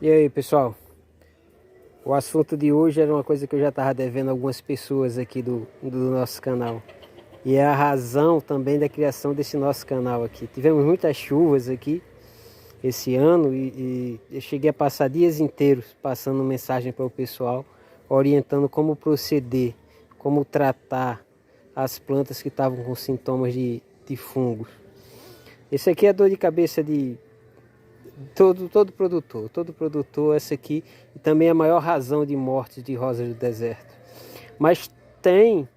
E aí, pessoal? O assunto de hoje era uma coisa que eu já estava devendo a algumas pessoas aqui do nosso canal. E é a razão também da criação desse nosso canal aqui. Tivemos muitas chuvas aqui esse ano e eu cheguei a passar dias inteiros passando mensagem para o pessoal, orientando como proceder, como tratar as plantas que estavam com sintomas de fungos. Esse aqui é dor de cabeça de todo produtor, essa aqui, e também a maior razão de mortes de rosas do deserto. Mas tem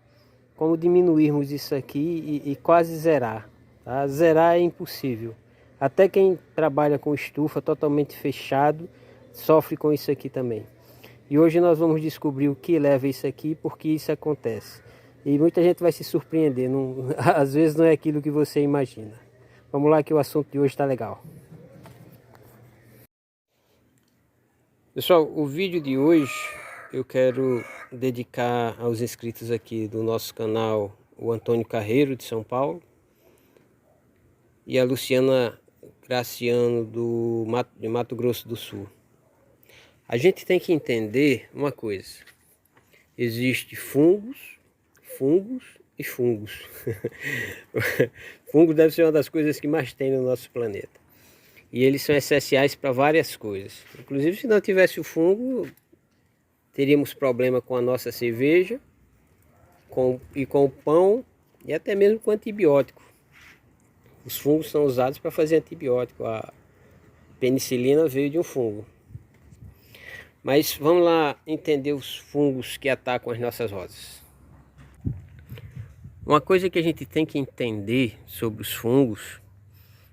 como diminuirmos isso aqui e quase zerar. Tá? Zerar é impossível. Até quem trabalha com estufa totalmente fechado sofre com isso aqui também. E hoje nós vamos descobrir o que leva isso aqui e por que isso acontece. E muita gente vai se surpreender, não, às vezes não é aquilo que você imagina. Vamos lá que o assunto de hoje está legal. Pessoal, o vídeo de hoje eu quero dedicar aos inscritos aqui do nosso canal, o Antônio Carreiro de São Paulo e a Luciana Graciano de Mato Grosso do Sul. A gente tem que entender uma coisa: existe fungos e fungos. Fungos deve ser uma das coisas que mais tem no nosso planeta. E eles são essenciais para várias coisas. Inclusive, se não tivesse o fungo, teríamos problema com a nossa cerveja, com o pão e até mesmo com antibiótico. Os fungos são usados para fazer antibiótico. A penicilina veio de um fungo. Mas vamos lá entender os fungos que atacam as nossas rosas. Uma coisa que a gente tem que entender sobre os fungos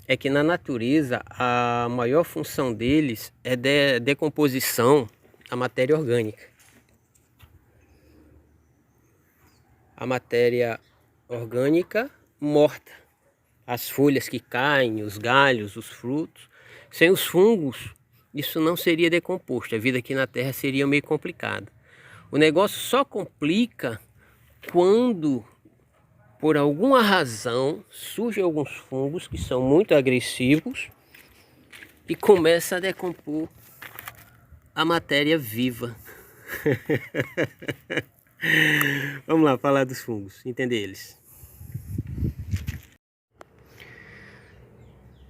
é que na natureza a maior função deles é de decomposição da matéria orgânica. A matéria orgânica morta, as folhas que caem, os galhos, os frutos. Sem os fungos, isso não seria decomposto. A vida aqui na Terra seria meio complicada. O negócio só complica quando, por alguma razão, surgem alguns fungos que são muito agressivos e começa a decompor a matéria viva. Vamos lá falar dos fungos, entender eles.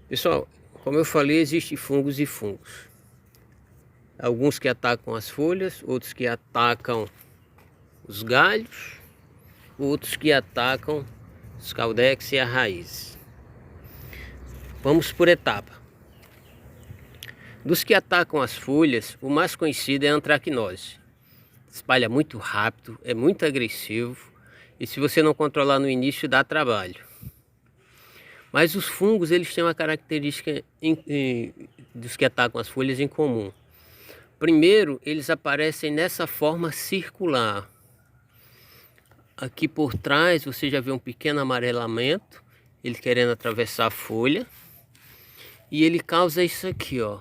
Pessoal, como eu falei, existem fungos e fungos. Alguns que atacam as folhas, outros que atacam os galhos, outros que atacam os caudex e a raiz. Vamos por etapa. Dos que atacam as folhas, o mais conhecido é a antracnose. Espalha muito rápido, é muito agressivo e se você não controlar no início dá trabalho. Mas os fungos, eles têm uma característica dos que atacam as folhas em comum. Primeiro, eles aparecem nessa forma circular. Aqui por trás você já vê um pequeno amarelamento, ele querendo atravessar a folha. E ele causa isso aqui, ó,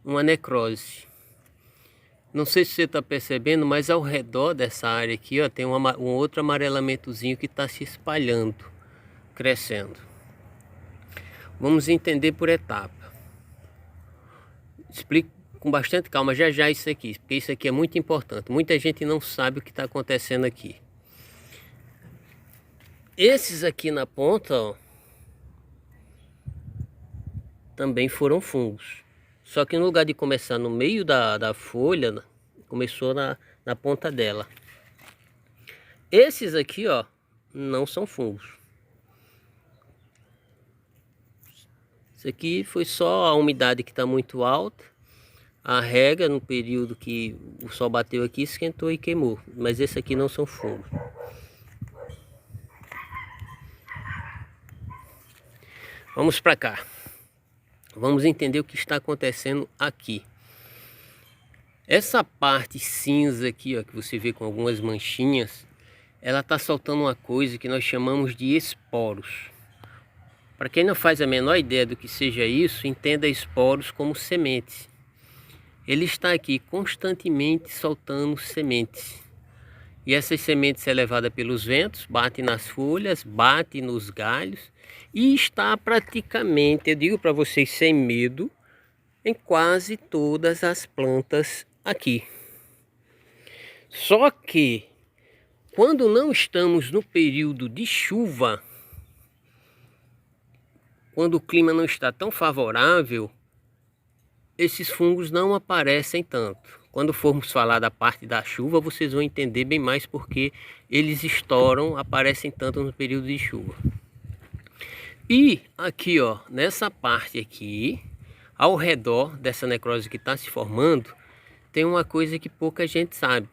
uma necrose. Não sei se você está percebendo, mas ao redor dessa área aqui, ó, tem um outro amarelamentozinho que está se espalhando, crescendo. Vamos entender por etapa. Explico com bastante calma já isso aqui, porque isso aqui é muito importante. Muita gente não sabe o que está acontecendo aqui. Esses aqui na ponta, ó, também foram fungos. Só que no lugar de começar no meio da folha, começou na ponta dela. Esses aqui, ó, não são fungos. Isso aqui foi só a umidade que está muito alta. A rega no período que o sol bateu aqui, esquentou e queimou. Mas esse aqui não são fungos. Vamos para cá. Vamos entender o que está acontecendo aqui. Essa parte cinza aqui, ó, que você vê com algumas manchinhas, ela está soltando uma coisa que nós chamamos de esporos. Para quem não faz a menor ideia do que seja isso, entenda esporos como sementes. Ele está aqui constantemente soltando sementes. E essas sementes são levadas pelos ventos, bate nas folhas, bate nos galhos e está praticamente, eu digo para vocês sem medo, em quase todas as plantas aqui. Só que quando não estamos no período de chuva, quando o clima não está tão favorável, esses fungos não aparecem tanto. Quando formos falar da parte da chuva, vocês vão entender bem mais porque eles estouram, aparecem tanto no período de chuva. E aqui, ó, nessa parte aqui, ao redor dessa necrose que está se formando, tem uma coisa que pouca gente sabe.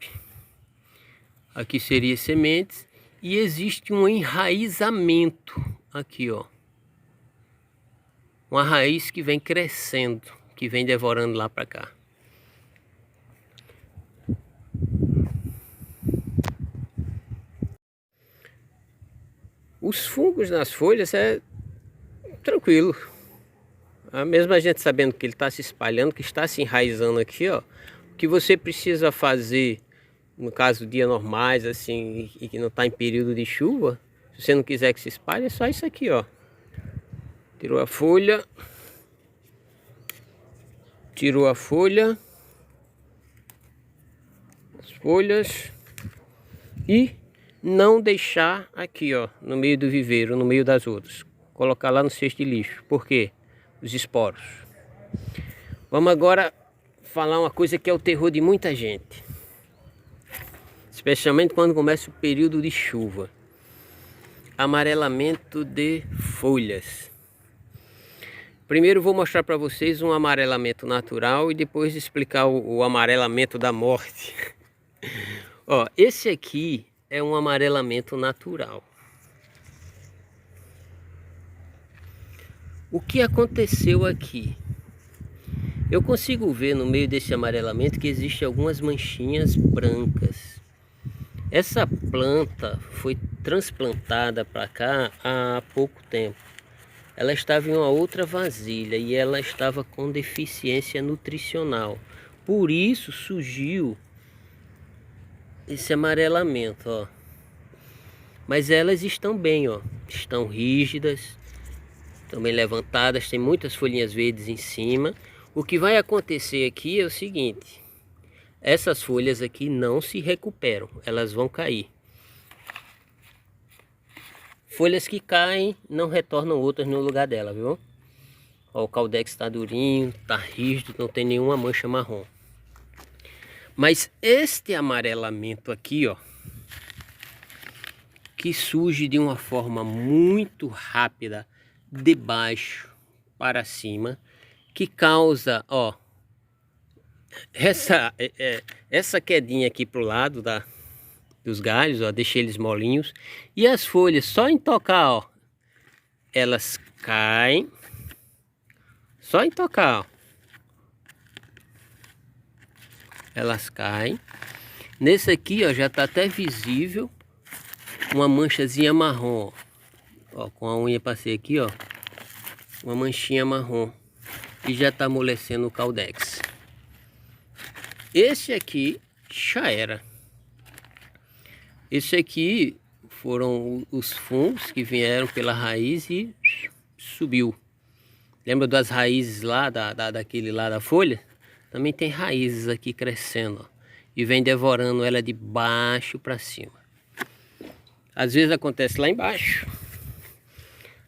Aqui seria sementes e existe um enraizamento aqui, ó. Uma raiz que vem crescendo, que vem devorando lá para cá. Os fungos nas folhas é tranquilo. Mesmo a gente sabendo que ele está se espalhando, que está se enraizando aqui, ó. O que você precisa fazer, no caso de dias normais, assim, e que não está em período de chuva, se você não quiser que se espalhe, é só isso aqui, ó. Tirou a folha. Tirou a folha. As folhas. E não deixar aqui, ó, no meio do viveiro, no meio das outras. Colocar lá no cesto de lixo. Por quê? Os esporos. Vamos agora falar uma coisa que é o terror de muita gente. Especialmente quando começa o período de chuva. Amarelamento de folhas. Primeiro vou mostrar para vocês um amarelamento natural e depois explicar o amarelamento da morte. Ó, esse aqui é um amarelamento natural. O que aconteceu aqui? Eu consigo ver no meio desse amarelamento que existem algumas manchinhas brancas. Essa planta foi transplantada para cá há pouco tempo. Ela estava em uma outra vasilha e ela estava com deficiência nutricional. Por isso surgiu esse amarelamento, ó. Mas elas estão bem, ó. Estão rígidas, estão bem levantadas, tem muitas folhinhas verdes em cima. O que vai acontecer aqui é o seguinte: essas folhas aqui não se recuperam, elas vão cair. Folhas que caem não retornam outras no lugar dela, viu? Ó, o caldex está durinho, está rígido, não tem nenhuma mancha marrom. Mas este amarelamento aqui, ó, que surge de uma forma muito rápida, de baixo para cima, que causa, ó, essa quedinha aqui pro lado dos galhos, ó, deixa eles molinhos. E as folhas, só em tocar, ó, elas caem. Só em tocar, ó, elas caem. Nesse aqui, ó, já tá até visível uma manchazinha marrom, ó, com a unha passei aqui, ó, uma manchinha marrom e já tá amolecendo o caldex. Esse aqui já era. Esse aqui foram os fungos que vieram pela raiz e subiu. Lembra das raízes lá, daquele lá da folha? Também tem raízes aqui crescendo, ó, e vem devorando ela de baixo para cima. Às vezes acontece lá embaixo.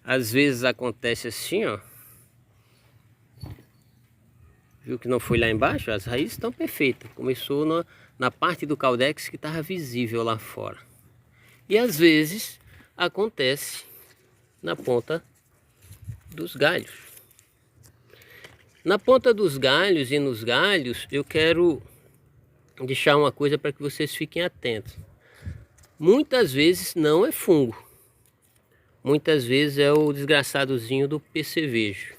Às vezes acontece assim, ó. Viu que não foi lá embaixo? As raízes estão perfeitas. Começou na parte do caldex que estava visível lá fora. E às vezes acontece na ponta dos galhos. Na ponta dos galhos e nos galhos eu quero deixar uma coisa para que vocês fiquem atentos. Muitas vezes não é fungo. Muitas vezes é o desgraçadozinho do percevejo.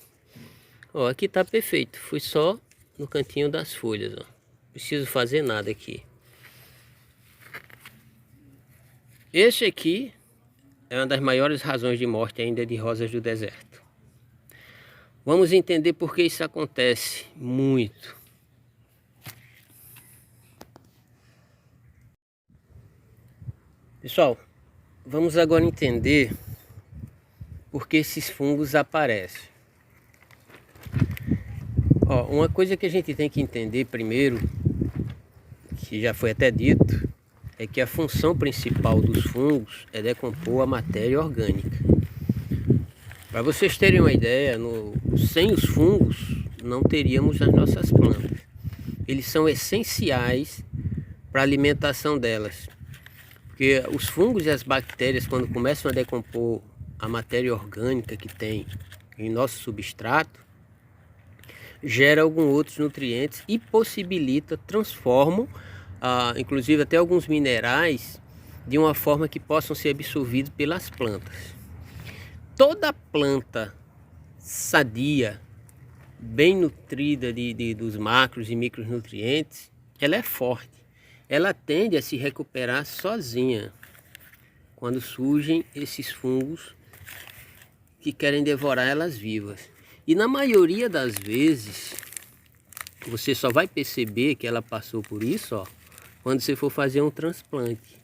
Ó, aqui tá perfeito. Foi só no cantinho das folhas, ó. Não preciso fazer nada aqui. Este aqui é uma das maiores razões de morte ainda de rosas do deserto. Vamos entender por que isso acontece muito. Pessoal, vamos agora entender por que esses fungos aparecem. Ó, uma coisa que a gente tem que entender primeiro, que já foi até dito, é que a função principal dos fungos é decompor a matéria orgânica. Para vocês terem uma ideia, sem os fungos não teríamos as nossas plantas. Eles são essenciais para a alimentação delas. Porque os fungos e as bactérias, quando começam a decompor a matéria orgânica que tem em nosso substrato, gera alguns outros nutrientes e transformam, inclusive até alguns minerais, de uma forma que possam ser absorvidos pelas plantas. Toda planta sadia, bem nutrida dos macros e micronutrientes, ela é forte. Ela tende a se recuperar sozinha quando surgem esses fungos que querem devorar elas vivas. E na maioria das vezes, você só vai perceber que ela passou por isso, ó, quando você for fazer um transplante.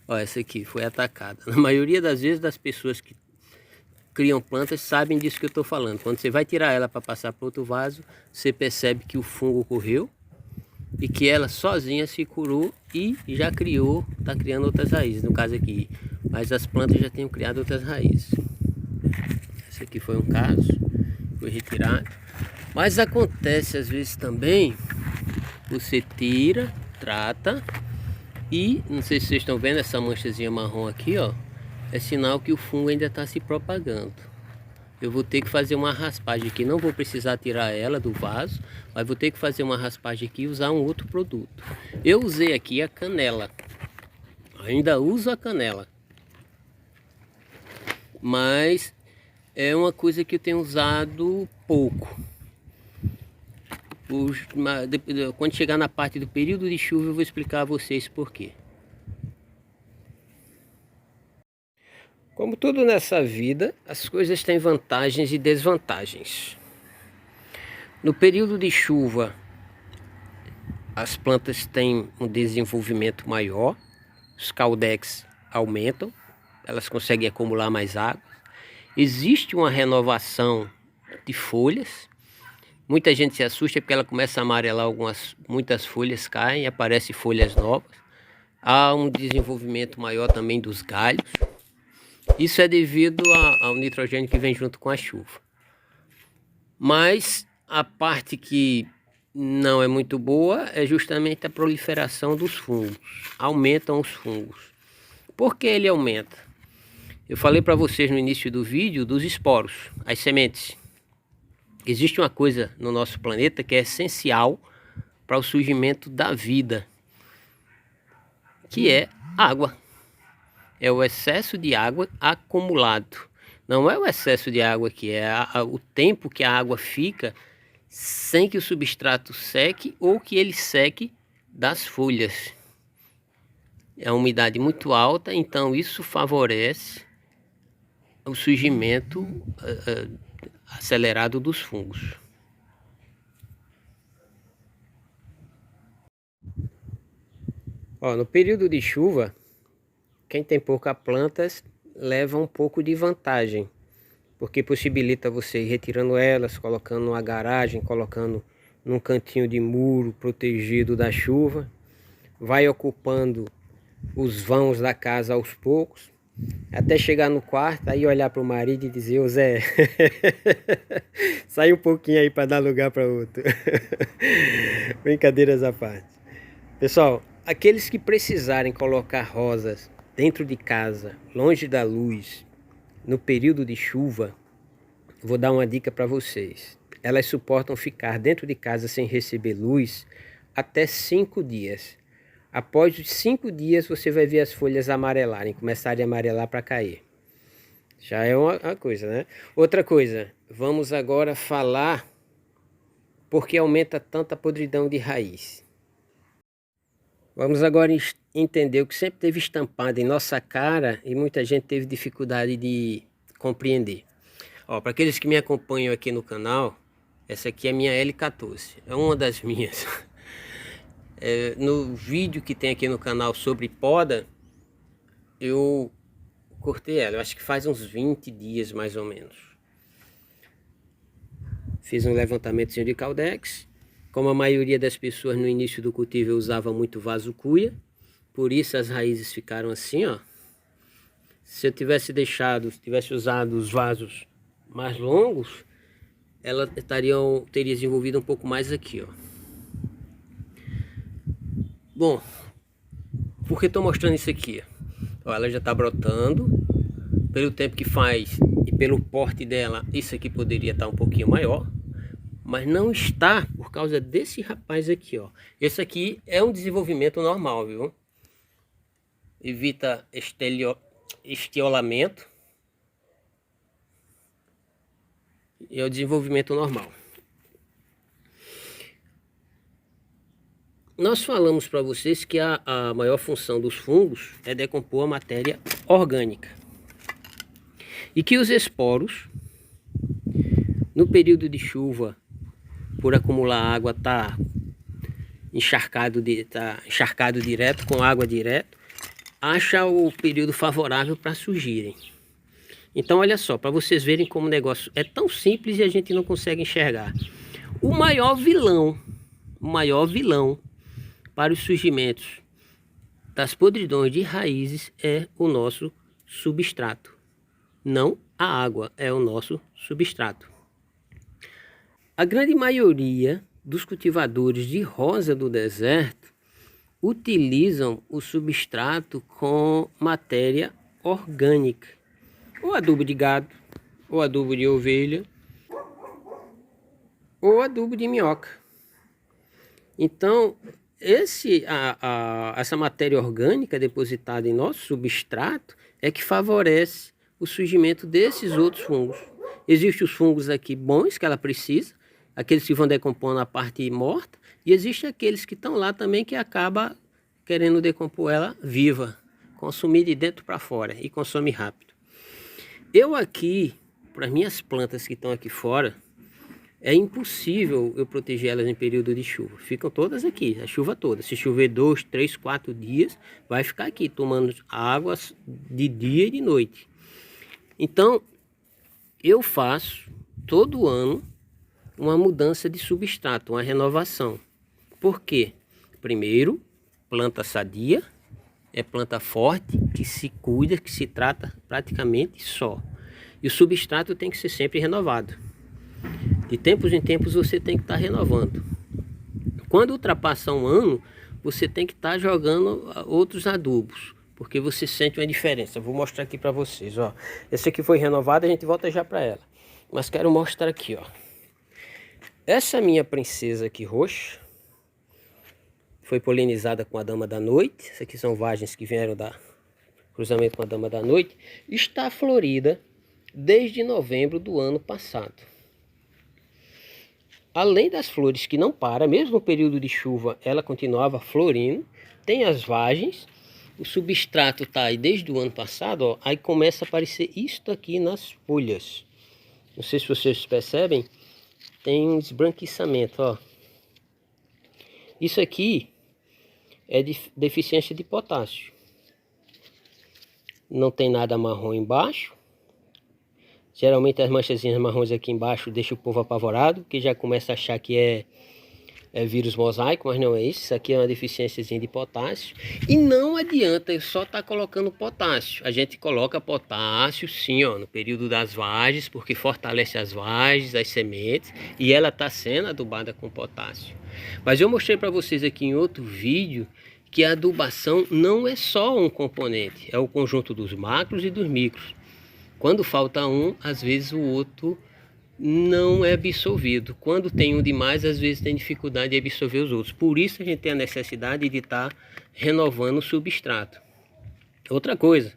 Ó, essa aqui foi atacada. Na maioria das vezes, das pessoas que criam plantas sabem disso que eu estou falando. Quando você vai tirar ela para passar para outro vaso, você percebe que o fungo correu e que ela sozinha se curou e já criou, está criando outras raízes, no caso aqui. Mas as plantas já têm criado outras raízes. Esse aqui foi um caso, foi retirado. Mas acontece às vezes também, você tira, trata e, não sei se vocês estão vendo essa manchazinha marrom aqui, ó. É sinal que o fungo ainda está se propagando. Eu vou ter que fazer uma raspagem aqui. Não vou precisar tirar ela do vaso, mas vou ter que fazer uma raspagem aqui e usar um outro produto. Eu usei aqui a canela. Ainda uso a canela. Mas é uma coisa que eu tenho usado pouco. Quando chegar na parte do período de chuva, eu vou explicar a vocês por quê. Como tudo nessa vida, as coisas têm vantagens e desvantagens. No período de chuva, as plantas têm um desenvolvimento maior, os caudex aumentam, elas conseguem acumular mais água. Existe uma renovação de folhas. Muita gente se assusta porque ela começa a amarelar, muitas folhas caem e aparecem folhas novas. Há um desenvolvimento maior também dos galhos. Isso é devido ao nitrogênio que vem junto com a chuva. Mas a parte que não é muito boa é justamente a proliferação dos fungos. Aumentam os fungos. Por que ele aumenta? Eu falei para vocês no início do vídeo dos esporos, as sementes. Existe uma coisa no nosso planeta que é essencial para o surgimento da vida, que é água. É o excesso de água acumulado. Não é o excesso de água que é o tempo que a água fica sem que o substrato seque ou que ele seque das folhas. É uma umidade muito alta, então isso favorece o surgimento acelerado dos fungos. Ó, no período de chuva, quem tem poucas plantas leva um pouco de vantagem, porque possibilita você ir retirando elas, colocando numa garagem, colocando num cantinho de muro protegido da chuva, vai ocupando os vãos da casa aos poucos, até chegar no quarto, aí olhar para o marido e dizer: ô Zé, sai um pouquinho aí para dar lugar para outro. Brincadeiras à parte. Pessoal, aqueles que precisarem colocar rosas dentro de casa, longe da luz, no período de chuva, vou dar uma dica para vocês. Elas suportam ficar dentro de casa sem receber luz até 5 dias. Após os 5 dias, você vai ver as folhas amarelarem, começarem a amarelar para cair. Já é uma coisa, né? Outra coisa, vamos agora falar porque aumenta tanta podridão de raiz. Vamos agora entender o que sempre teve estampado em nossa cara e muita gente teve dificuldade de compreender. Ó, para aqueles que me acompanham aqui no canal, essa aqui é a minha L14, é uma das minhas. No vídeo que tem aqui no canal sobre poda, eu cortei ela, eu acho que faz uns 20 dias mais ou menos. Fiz um levantamentozinho de caldex. Como a maioria das pessoas no início do cultivo usava muito vaso cuia, por isso as raízes ficaram assim, ó. Se eu tivesse usado os vasos mais longos, ela teria desenvolvido um pouco mais aqui, ó. Bom, por que estou mostrando isso aqui? Ó, ela já está brotando. Pelo tempo que faz e pelo porte dela, isso aqui poderia estar um pouquinho maior. Mas não está por causa desse rapaz aqui, ó. Esse aqui é um desenvolvimento normal, viu? Evita estiolamento. E é o desenvolvimento normal. Nós falamos para vocês que a maior função dos fungos é decompor a matéria orgânica. E que os esporos, no período de chuva, por acumular água, tá encharcado direto, com água direto, acha o período favorável para surgirem. Então olha só, para vocês verem como o negócio é tão simples e a gente não consegue enxergar. O maior vilão para os surgimentos das podridões de raízes é o nosso substrato. Não a água, é o nosso substrato. A grande maioria dos cultivadores de rosa do deserto utilizam o substrato com matéria orgânica. Ou adubo de gado, ou adubo de ovelha, ou adubo de minhoca. Então, essa matéria orgânica depositada em nosso substrato é que favorece o surgimento desses outros fungos. Existem os fungos aqui bons que ela precisa, aqueles que vão decompondo a parte morta, e existem aqueles que estão lá também que acaba querendo decompor ela viva, consumir de dentro para fora e consome rápido. Eu aqui, para as minhas plantas que estão aqui fora, é impossível eu proteger elas em período de chuva. Ficam todas aqui, a chuva toda. Se chover 2, 3, 4 dias, vai ficar aqui tomando água de dia e de noite. Então, eu faço todo ano uma mudança de substrato, uma renovação. Por quê? Primeiro, planta sadia, é planta forte, que se cuida, que se trata praticamente só. E o substrato tem que ser sempre renovado. De tempos em tempos você tem que estar renovando. Quando ultrapassa um ano, você tem que estar jogando outros adubos, porque você sente uma diferença. Vou mostrar aqui para vocês, ó. Esse aqui foi renovado, a gente volta já para ela. Mas quero mostrar aqui, ó. Essa minha princesa aqui roxa foi polinizada com a dama da noite. Essas aqui são vagens que vieram da cruzamento com a dama da noite. Está florida desde novembro do ano passado. Além das flores que não param, mesmo no período de chuva, ela continuava florindo. Tem as vagens. O substrato está aí desde o ano passado, ó. Aí começa a aparecer isto aqui nas folhas. Não sei se vocês percebem. Tem um esbranquiçamento, ó. Isso aqui é de deficiência de potássio. Não tem nada marrom embaixo. Geralmente as manchazinhas marrons aqui embaixo deixam o povo apavorado, que já começa a achar que é vírus mosaico, mas não é isso. Isso aqui é uma deficiênciazinha de potássio. E não adianta eu só estar colocando potássio. A gente coloca potássio sim, ó, no período das vagens, porque fortalece as vagens, as sementes, e ela está sendo adubada com potássio. Mas eu mostrei para vocês aqui em outro vídeo que a adubação não é só um componente, é o conjunto dos macros e dos micros. Quando falta um, às vezes o outro não é absorvido. Quando tem um demais, às vezes tem dificuldade de absorver os outros. Por isso a gente tem a necessidade de estar renovando o substrato. Outra coisa,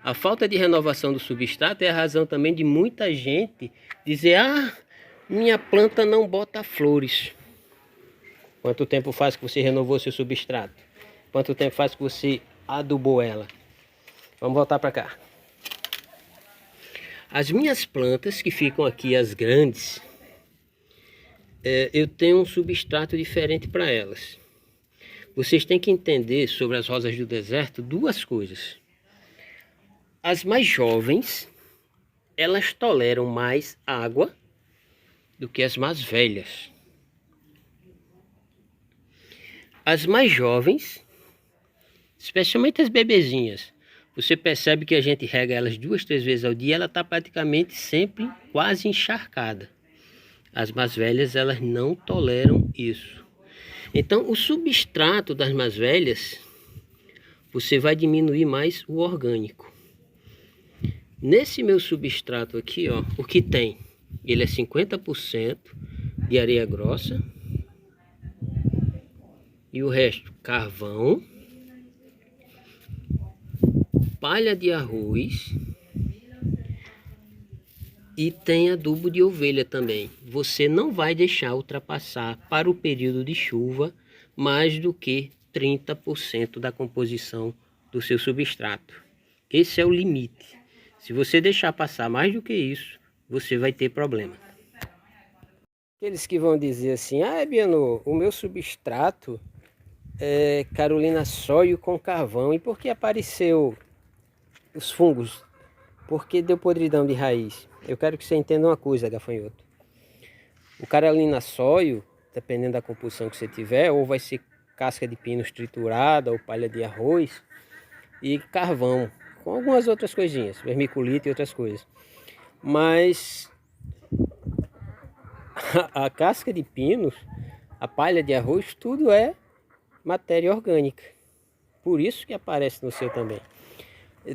a falta de renovação do substrato é a razão também de muita gente dizer: ah, minha planta não bota flores. Quanto tempo faz que você renovou seu substrato? Quanto tempo faz que você adubou ela? Vamos voltar para cá. As minhas plantas que ficam aqui, as grandes, eu tenho um substrato diferente para elas. Vocês têm que entender sobre as rosas do deserto duas coisas. As mais jovens, elas toleram mais água do que as mais velhas. As mais jovens, especialmente as bebezinhas, você percebe que a gente rega elas 2, 3 vezes ao dia, ela está praticamente sempre quase encharcada. As mais velhas, elas não toleram isso. Então, o substrato das mais velhas, você vai diminuir mais o orgânico. Nesse meu substrato aqui, ó, o que tem? Ele é 50% de areia grossa e o resto carvão, palha de arroz e tem adubo de ovelha também. Você não vai deixar ultrapassar para o período de chuva mais do que 30% da composição do seu substrato. Esse é o limite. Se você deixar passar mais do que isso, você vai ter problema. Aqueles que vão dizer assim, Biano, o meu substrato é Carolina Sóio com carvão. E por que apareceu os fungos? Porque deu podridão de raiz. Eu quero que você entenda uma coisa, gafanhoto. O Carolina Sóio, dependendo da composição que você tiver, ou vai ser casca de pino triturada, ou palha de arroz, e carvão, com algumas outras coisinhas, vermiculita e outras coisas. Mas a casca de pinos, a palha de arroz, tudo é matéria orgânica. Por isso que aparece no seu também.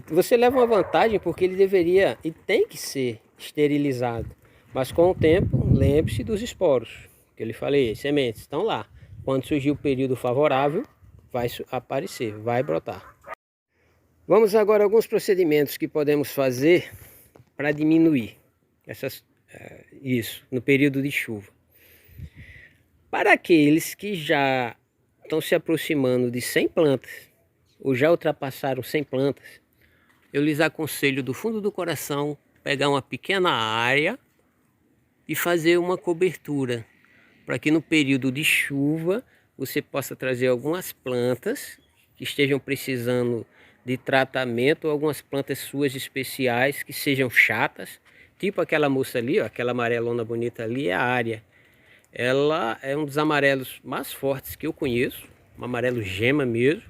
Você leva uma vantagem porque ele deveria e tem que ser esterilizado. Mas com o tempo, lembre-se dos esporos. Que eu lhe falei, sementes estão lá. Quando surgir o período favorável, vai aparecer, vai brotar. Vamos agora a alguns procedimentos que podemos fazer para diminuir isso no período de chuva. Para aqueles que já estão se aproximando de 100 plantas, ou já ultrapassaram 100 plantas, eu lhes aconselho do fundo do coração pegar uma pequena área e fazer uma cobertura, para que no período de chuva você possa trazer algumas plantas que estejam precisando de tratamento, ou algumas plantas suas especiais que sejam chatas, tipo aquela moça ali, ó, aquela amarelona bonita ali é a área. Ela é um dos amarelos mais fortes que eu conheço, um amarelo gema mesmo,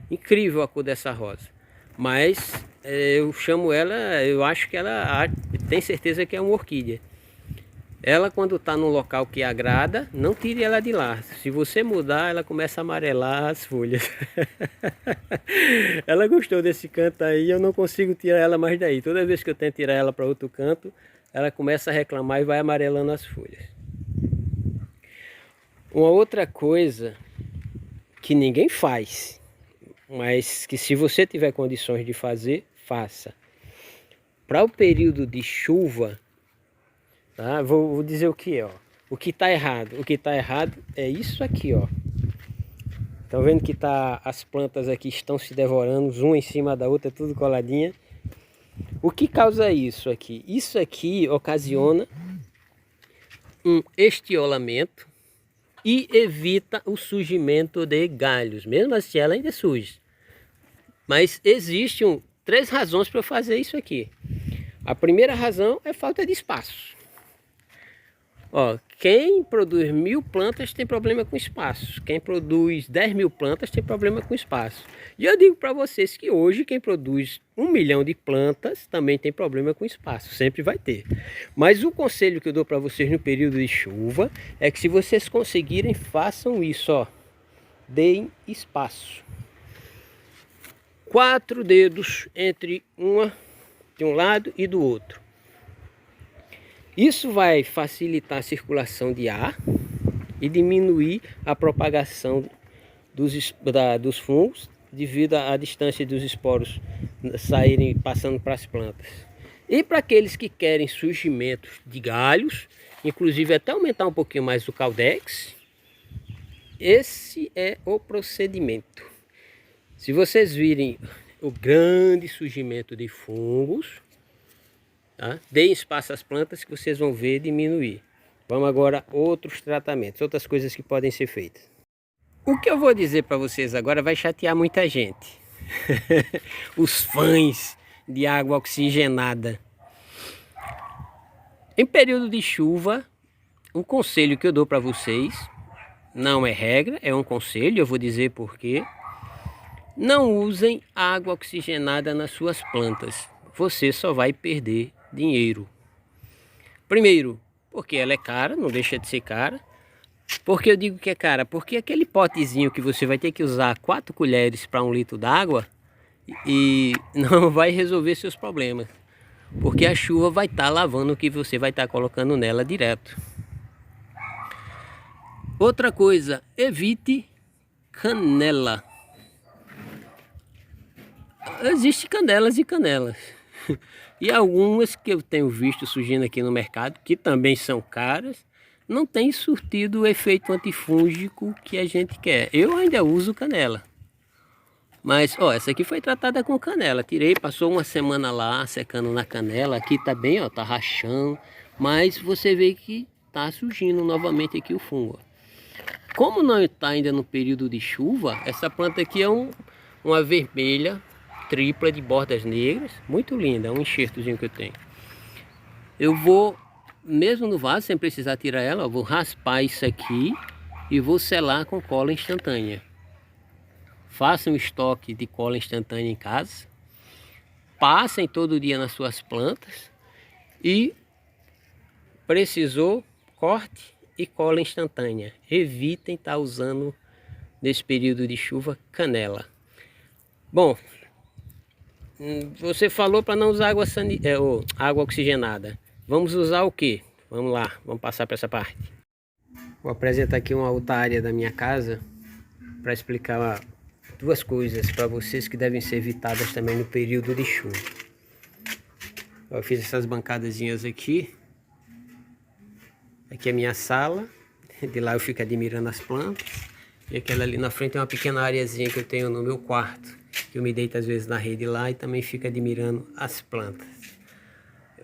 incrível a cor dessa rosa. Mas eu chamo ela, eu acho que ela tem certeza que é uma orquídea. Ela, quando está num local que agrada, não tire ela de lá. Se você mudar, ela começa a amarelar as folhas. Ela gostou desse canto aí, eu não consigo tirar ela mais daí. Toda vez que eu tento tirar ela para outro canto, ela começa a reclamar e vai amarelando as folhas. Uma outra coisa que ninguém faz, mas que se você tiver condições de fazer, faça. Para o período de chuva, tá? Vou dizer o que é, ó. O que está errado? O que está errado é isso aqui, ó. Estão vendo que as plantas aqui estão se devorando, uma em cima da outra, tudo coladinha. O que causa isso aqui? Isso aqui ocasiona um estiolamento e evita o surgimento de galhos, mesmo assim ela ainda surge. Mas existem 3 razões para eu fazer isso aqui. A primeira razão é falta de espaço. Ó, quem produz 1000 plantas tem problema com espaço. Quem produz 10.000 plantas tem problema com espaço. E eu digo para vocês que hoje quem produz 1 milhão de plantas também tem problema com espaço. Sempre vai ter. Mas o conselho que eu dou para vocês no período de chuva é que se vocês conseguirem, façam isso, ó. Deem espaço. 4 dedos entre de um lado e do outro. Isso vai facilitar a circulação de ar e diminuir a propagação dos fungos devido à distância dos esporos saírem passando para as plantas. E para aqueles que querem surgimento de galhos, inclusive até aumentar um pouquinho mais o caldex, esse é o procedimento. Se vocês virem o grande surgimento de fungos, tá? Deem espaço às plantas que vocês vão ver diminuir. Vamos agora a outros tratamentos, outras coisas que podem ser feitas. O que eu vou dizer para vocês agora vai chatear muita gente. Os fãs de água oxigenada. Em período de chuva, um conselho que eu dou para vocês, não é regra, é um conselho, eu vou dizer por quê. Não usem água oxigenada nas suas plantas, você só vai perder dinheiro. Primeiro, porque ela é cara, não deixa de ser cara. Por que eu digo que é cara? Porque aquele potezinho que você vai ter que usar 4 colheres para 1 litro d'água e não vai resolver seus problemas. Porque a chuva vai estar lavando o que você vai estar colocando nela direto. Outra coisa, evite canela. Existem canelas e canelas. E algumas que eu tenho visto surgindo aqui no mercado, que também são caras, não tem surtido o efeito antifúngico que a gente quer. Eu ainda uso canela. Mas, ó, essa aqui foi tratada com canela. Tirei, passou uma semana lá, secando na canela. Aqui tá bem, ó, tá rachando. Mas você vê que tá surgindo novamente aqui o fungo. Como não está ainda no período de chuva, essa planta aqui é uma vermelha tripla de bordas negras. Muito linda, é um enxertozinho que eu tenho. Eu vou, mesmo no vaso, sem precisar tirar ela, ó, vou raspar isso aqui e vou selar com cola instantânea. Façam um estoque de cola instantânea em casa. Passem todo dia nas suas plantas. E precisou, corte e cola instantânea. Evitem estar usando nesse período de chuva canela. Bom, você falou para não usar água oxigenada. Vamos usar o que? Vamos lá, vamos passar para essa parte. Vou apresentar aqui uma outra área da minha casa para explicar duas coisas para vocês que devem ser evitadas também no período de chuva. Eu fiz essas bancadazinhas aqui. Aqui é a minha sala. De lá eu fico admirando as plantas. E aquela ali na frente é uma pequena areazinha que eu tenho no meu quarto. Que eu me deito às vezes na rede lá e também fico admirando as plantas.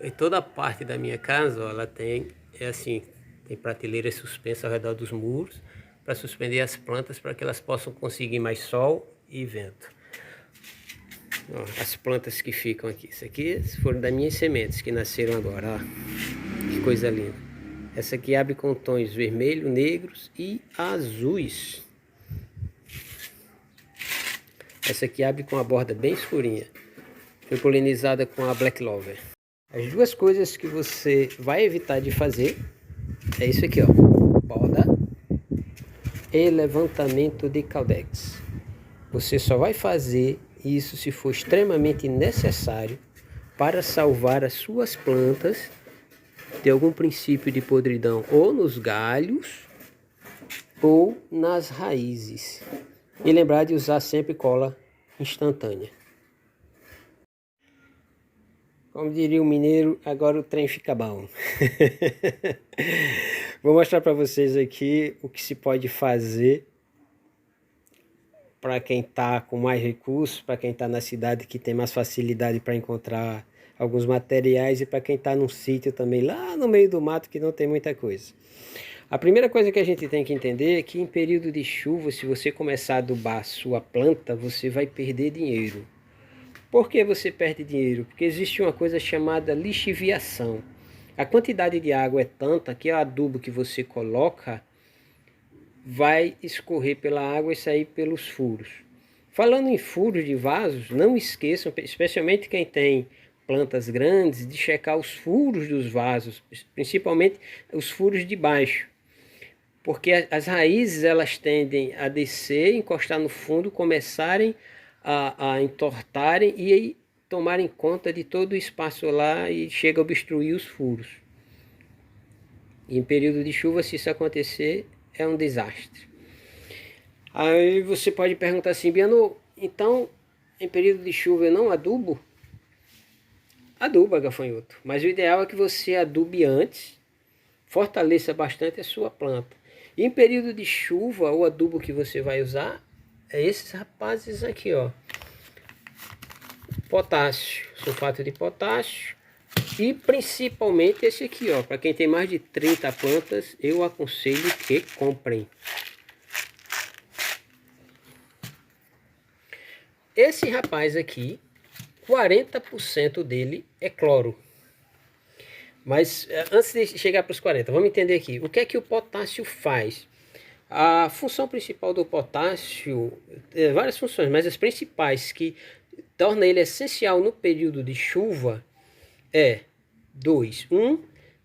E toda a parte da minha casa, ó, ela tem, assim, tem prateleiras suspensas ao redor dos muros para suspender as plantas para que elas possam conseguir mais sol e vento. Ó, as plantas que ficam aqui. Isso aqui foram das minhas sementes que nasceram agora. Ó. Que coisa linda. Essa aqui abre com tons vermelhos, negros e azuis. Essa aqui abre com a borda bem escurinha. Foi polinizada com a Black Clover. As duas coisas que você vai evitar de fazer é isso aqui, ó. Poda e levantamento de caudex. Você só vai fazer isso se for extremamente necessário para salvar as suas plantas de algum princípio de podridão ou nos galhos ou nas raízes. E lembrar de usar sempre cola instantânea. Como diria o mineiro, agora o trem fica bom. Vou mostrar para vocês aqui o que se pode fazer para quem está com mais recursos, para quem está na cidade que tem mais facilidade para encontrar alguns materiais e para quem está num sítio também lá no meio do mato que não tem muita coisa. A primeira coisa que a gente tem que entender é que em período de chuva, se você começar a adubar a sua planta, você vai perder dinheiro. Por que você perde dinheiro? Porque existe uma coisa chamada lixiviação. A quantidade de água é tanta que o adubo que você coloca vai escorrer pela água e sair pelos furos. Falando em furos de vasos, não esqueçam, especialmente quem tem plantas grandes, de checar os furos dos vasos, principalmente os furos de baixo. Porque as raízes elas tendem a descer, encostar no fundo, começarem a entortarem e aí tomarem conta de todo o espaço lá e chega a obstruir os furos. E em período de chuva, se isso acontecer, é um desastre. Aí você pode perguntar assim, Biano, então em período de chuva eu não adubo? Aduba, gafanhoto, mas o ideal é que você adube antes, fortaleça bastante a sua planta. E em período de chuva, o adubo que você vai usar é esses rapazes aqui, ó. Potássio, sulfato de potássio e principalmente esse aqui, ó. Para quem tem mais de 30 plantas, eu aconselho que comprem. Esse rapaz aqui, 40% dele é cloro. Mas antes de chegar para os 40, vamos entender aqui. O que é que o potássio faz? A função principal do potássio, várias funções, mas as principais que torna ele essencial no período de chuva é dois. Um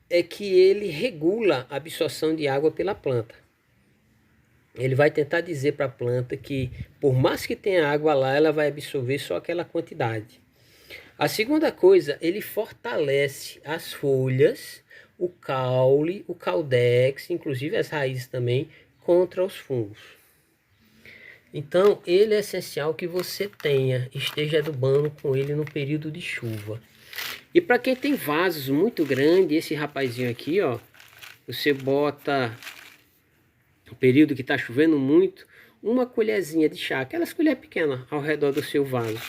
é que ele regula a absorção de água pela planta. Ele vai tentar dizer para a planta que por mais que tenha água lá, ela vai absorver só aquela quantidade. A segunda coisa, ele fortalece as folhas, o caule, o caudex, inclusive as raízes também, contra os fungos. Então, ele é essencial que você esteja adubando com ele no período de chuva. E para quem tem vasos muito grandes, esse rapazinho aqui, ó, você bota, no período que está chovendo muito, uma colherzinha de chá, aquelas colheres pequenas, ao redor do seu vaso.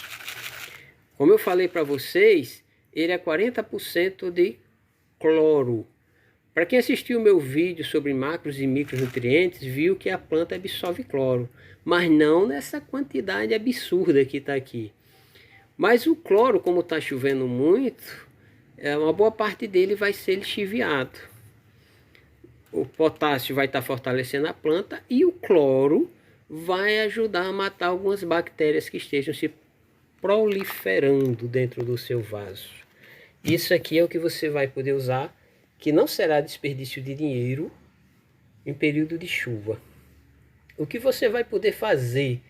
Como eu falei para vocês, ele é 40% de cloro. Para quem assistiu o meu vídeo sobre macros e micronutrientes, viu que a planta absorve cloro, mas não nessa quantidade absurda que está aqui. Mas o cloro, como está chovendo muito, uma boa parte dele vai ser lixiviado. O potássio vai estar fortalecendo a planta e o cloro vai ajudar a matar algumas bactérias que estejam se proliferando dentro do seu vaso. Isso aqui é o que você vai poder usar, que não será desperdício de dinheiro em período de chuva. O que você vai poder fazer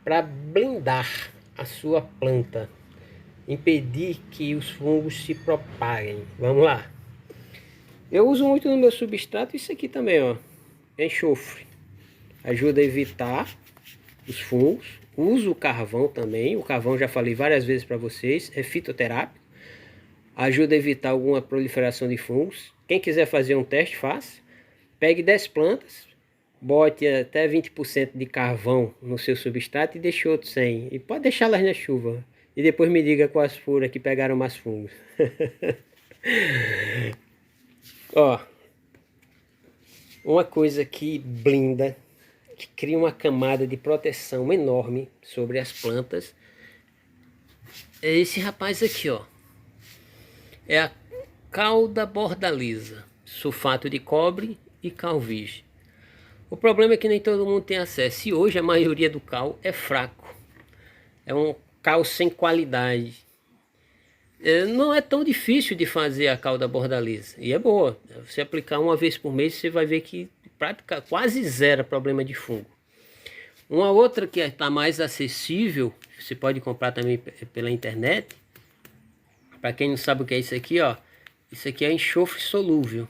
para blindar a sua planta, impedir que os fungos se propaguem? Vamos lá. Eu uso muito no meu substrato isso aqui também, ó, enxofre. Ajuda a evitar os fungos. Uso o carvão também. O carvão já falei várias vezes para vocês, é fitoterápico. Ajuda a evitar alguma proliferação de fungos. Quem quiser fazer um teste, faça. Pegue 10 plantas, bote até 20% de carvão no seu substrato e deixe outro sem. E pode deixá-las na chuva. E depois me diga quais foram que pegaram mais fungos. Ó, uma coisa que blinda, que cria uma camada de proteção enorme sobre as plantas, é esse rapaz aqui, ó. É a cal da bordalisa, sulfato de cobre e cal virgem. O problema é que nem todo mundo tem acesso, e hoje a maioria do cal é fraco. É um cal sem qualidade. Não é tão difícil de fazer a cal da bordalisa, e é boa. Você aplicar uma vez por mês, você vai ver que quase zero problema de fungo. Uma outra que está mais acessível, você pode comprar também pela internet. Para quem não sabe o que é isso aqui, ó, isso aqui é enxofre solúvel.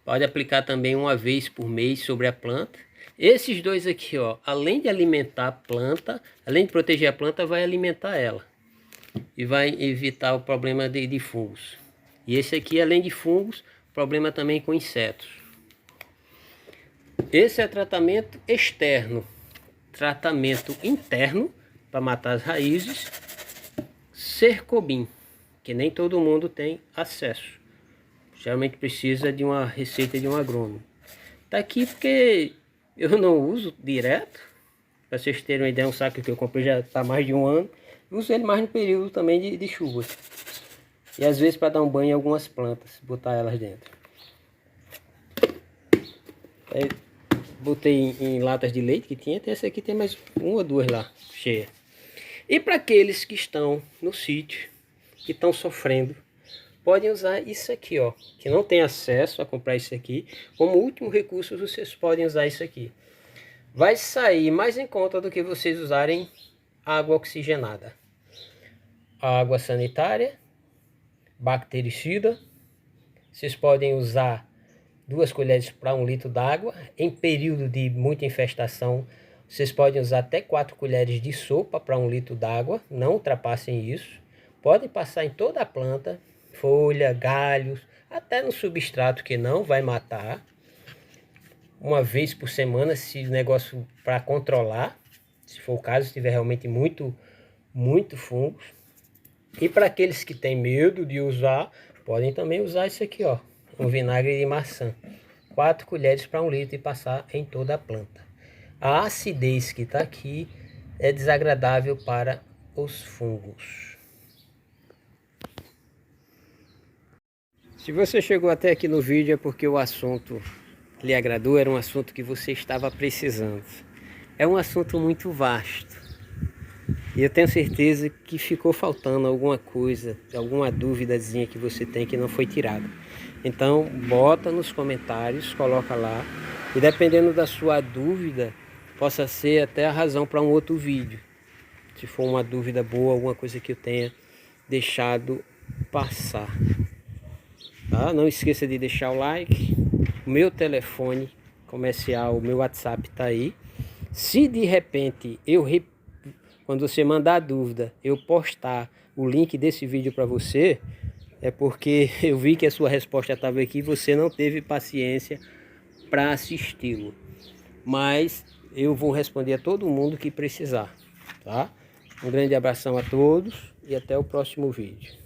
Pode aplicar também uma vez por mês sobre a planta. Esses dois aqui, ó, além de alimentar a planta, além de proteger a planta, vai alimentar ela e vai evitar o problema de fungos. E esse aqui, além de fungos, problema também com insetos. Esse é tratamento externo. Tratamento interno, para matar as raízes, Cercobin, que nem todo mundo tem acesso. Geralmente precisa de uma receita de um agrônomo. Tá aqui porque eu não uso direto. Para vocês terem uma ideia, um saco que eu comprei já está mais de um ano. Eu uso ele mais no período também de chuvas. E às vezes para dar um banho em algumas plantas, botar elas dentro. Aí, botei em latas de leite que tinha, essa aqui tem mais uma ou duas lá, cheia. E para aqueles que estão no sítio, que estão sofrendo, podem usar isso aqui, ó, que não tem acesso a comprar isso aqui. Como último recurso, vocês podem usar isso aqui. Vai sair mais em conta do que vocês usarem água oxigenada. Água sanitária, bactericida. Vocês podem usar 2 colheres para 1 litro d'água. Em período de muita infestação, vocês podem usar até 4 colheres de sopa para 1 litro d'água. Não ultrapassem isso. Podem passar em toda a planta, folha, galhos, até no substrato, que não vai matar. Uma vez por semana, se o negócio para controlar, se for o caso, se tiver realmente muito fungos. E para aqueles que têm medo de usar, podem também usar isso aqui, ó, um vinagre de maçã. 4 colheres para 1 litro e passar em toda a planta. A acidez que está aqui é desagradável para os fungos. Se você chegou até aqui no vídeo é porque o assunto lhe agradou, era um assunto que você estava precisando. É um assunto muito vasto. E eu tenho certeza que ficou faltando alguma coisa, alguma duvidazinha que você tem que não foi tirada. Então, bota nos comentários, coloca lá. E dependendo da sua dúvida, possa ser até a razão para um outro vídeo. Se for uma dúvida boa, alguma coisa que eu tenha deixado passar. Tá? Não esqueça de deixar o like. O meu telefone comercial, o meu WhatsApp está aí. Se de repente quando você mandar dúvida, eu postar o link desse vídeo para você, é porque eu vi que a sua resposta estava aqui e você não teve paciência para assisti-lo. Mas eu vou responder a todo mundo que precisar, tá? Um grande abração a todos e até o próximo vídeo.